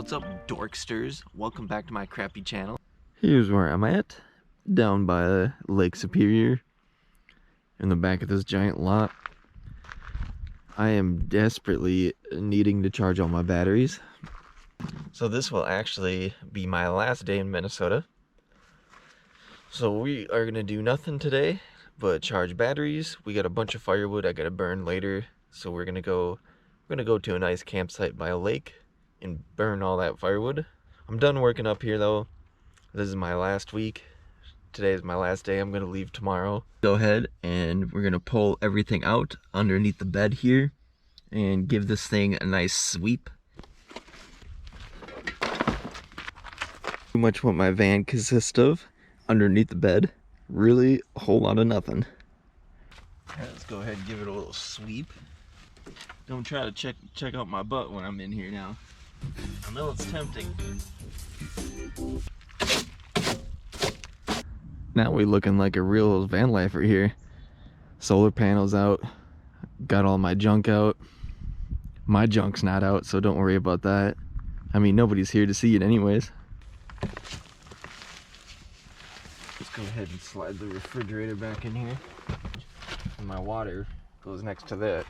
What's up, dorksters? Welcome back to my crappy channel. Here's where I'm at, down by Lake Superior, in the back of this giant lot. I am desperately needing to charge all my batteries. So this will actually be my last day in Minnesota. So we are gonna do nothing today but charge batteries. We got a bunch of firewood I gotta burn later, so we're gonna go to a nice campsite by a lake and burn all that firewood. I'm done working up here though. This is my last week. Today is my last day. I'm gonna leave tomorrow. Go ahead and we're gonna pull everything out underneath the bed here and give this thing a nice sweep. Too much what my van consists of underneath the bed. Really a whole lot of nothing. Alright, let's go ahead and give it a little sweep. Don't try to check out my butt when I'm in here now. I know it's tempting. Now we looking like a real van lifer here. Solar panels out. Got all my junk out. My junk's not out, so don't worry about that. I mean, nobody's here to see it anyways. Let's go ahead and slide the refrigerator back in here. And my water goes next to that.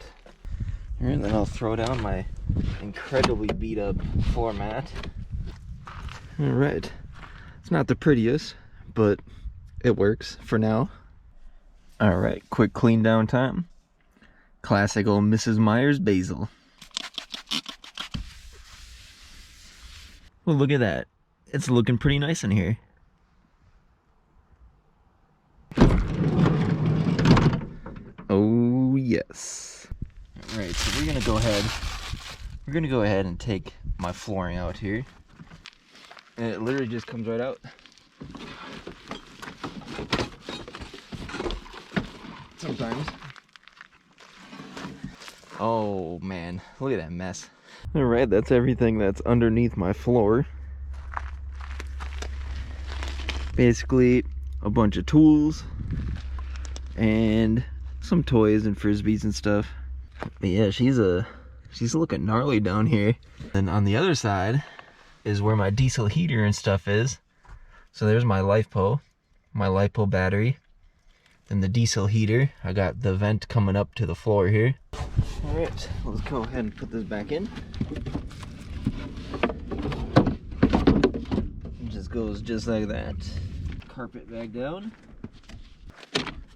And then I'll throw down my incredibly beat up floor mat. Alright. It's not the prettiest, but it works for now. Alright, quick clean down time. Classic old Mrs. Meyer's basil. Well, look at that. It's looking pretty nice in here. Oh, yes. Alright, so we're gonna go ahead and take my flooring out here. And it literally just comes right out. Sometimes. Oh man, look at that mess. Alright, that's everything that's underneath my floor. Basically a bunch of tools and some toys and frisbees and stuff. But yeah, she's looking gnarly down here. And on the other side is where my diesel heater and stuff is. So there's my LiPo battery. Then the diesel heater. I got the vent coming up to the floor here. Alright, let's go ahead and put this back in. It just goes just like that. Carpet back down.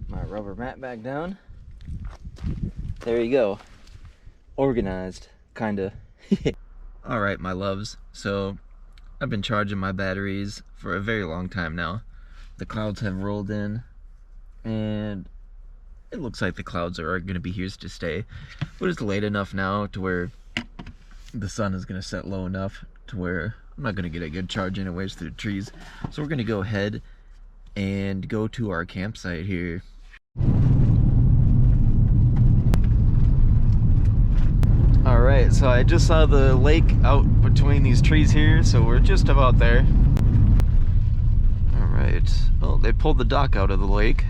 My rubber mat back down. There you go. Organized, kinda. Alright, my loves. So, I've been charging my batteries for a very long time now. The clouds have rolled in, and it looks like the clouds are going to be here to stay. But it's late enough now to where the sun is going to set low enough to where I'm not going to get a good charge anyways through the trees. So we're going to go ahead and go to our campsite here. Alright, so I just saw the lake out between these trees here, so we're just about there. Alright, well, they pulled the dock out of the lake.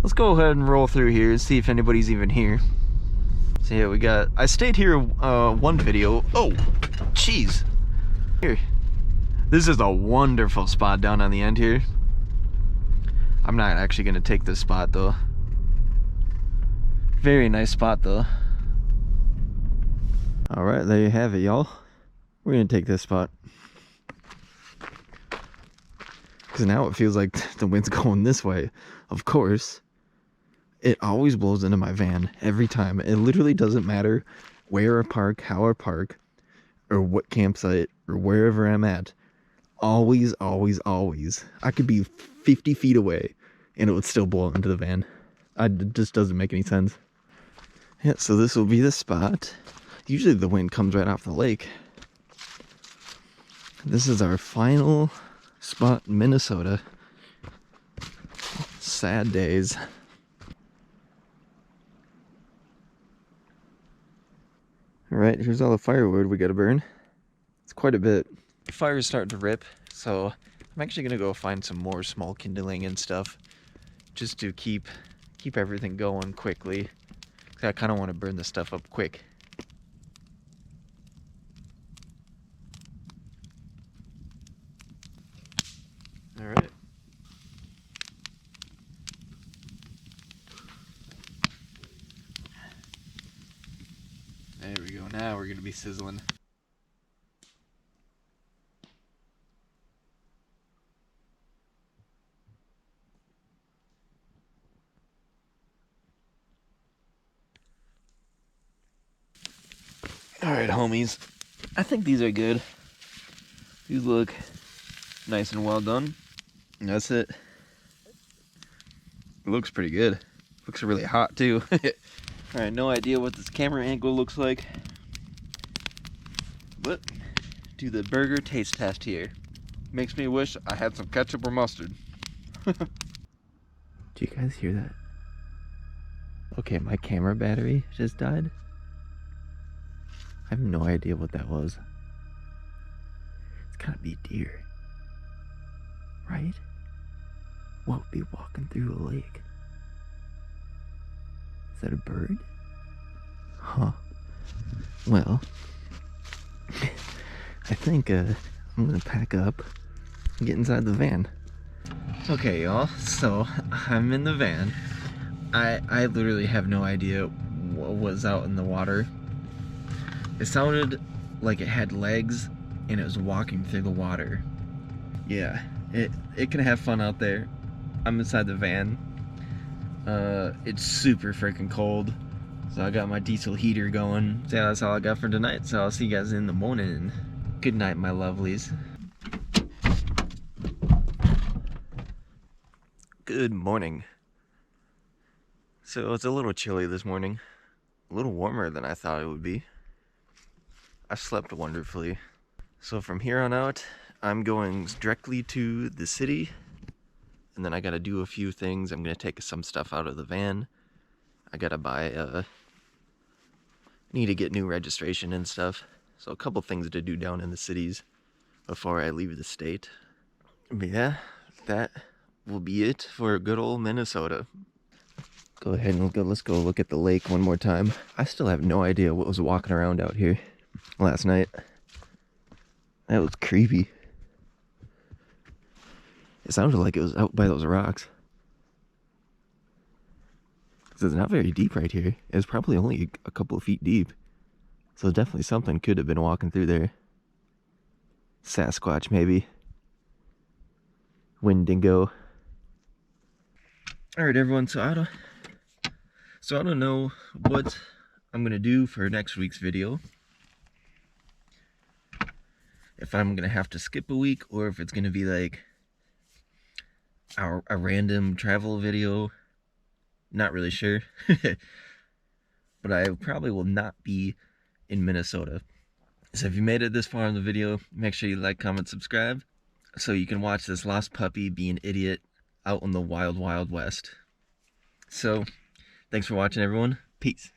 Let's go ahead and roll through here and see if anybody's even here. So yeah, I stayed here one video. Oh, jeez. Here. This is a wonderful spot down on the end here. I'm not actually going to take this spot though. Very nice spot though. Alright, there you have it, y'all. We're gonna take this spot. Because now it feels like the wind's going this way. Of course. It always blows into my van every time. It literally doesn't matter where I park, how I park, or what campsite, or wherever I'm at. Always, always, always. I could be 50 feet away and it would still blow into the van. It just doesn't make any sense. Yeah, so this will be the spot. Usually the wind comes right off the lake. This is our final spot in Minnesota. Sad days. Alright, here's all the firewood we gotta burn. It's quite a bit. The fire's starting to rip, so I'm actually gonna go find some more small kindling and stuff just to keep everything going quickly. I kind of want to burn this stuff up quick. now we're gonna be sizzling. Alright, homies. I think these are good. These look nice and well done. And that's it. It looks pretty good. Looks really hot too. Alright, no idea what this camera angle looks like. But do the burger taste test here. Makes me wish I had some ketchup or mustard. Do you guys hear that? Okay, my camera battery just died. I have no idea what that was. It's gotta be a deer. Right? What would be walking through a lake? Is that a bird? Huh. Well, I think I'm gonna pack up and get inside the van. Okay, y'all, so I'm in the van. I literally have no idea what was out in the water. It sounded like it had legs and it was walking through the water. Yeah, it can have fun out there. I'm inside the van. It's super freaking cold. So I got my diesel heater going. So yeah, that's all I got for tonight. So I'll see you guys in the morning. Good night, my lovelies. Good morning. So it's a little chilly this morning. A little warmer than I thought it would be. I slept wonderfully. So from here on out, I'm going directly to the city. And then I gotta do a few things. I'm gonna take some stuff out of the van. I gotta buy, need to get new registration and stuff. So a couple things to do down in the cities before I leave the state. But yeah, that will be it for good old Minnesota. Go ahead and let's go look at the lake one more time. I still have no idea what was walking around out here last night. That was creepy. It sounded like it was out by those rocks. Because it's not very deep right here. It's probably only a couple of feet deep. So definitely something could have been walking through there. Sasquatch, maybe. Wendigo. Alright, everyone, so I don't know what I'm gonna do for next week's video. If I'm gonna have to skip a week, or if it's gonna be like a random travel video. Not really sure. But I probably will not be in Minnesota. So if you made it this far in the video, make sure you like, comment, subscribe, so you can watch this lost puppy be an idiot out in the wild, wild west. So, thanks for watching, everyone. Peace.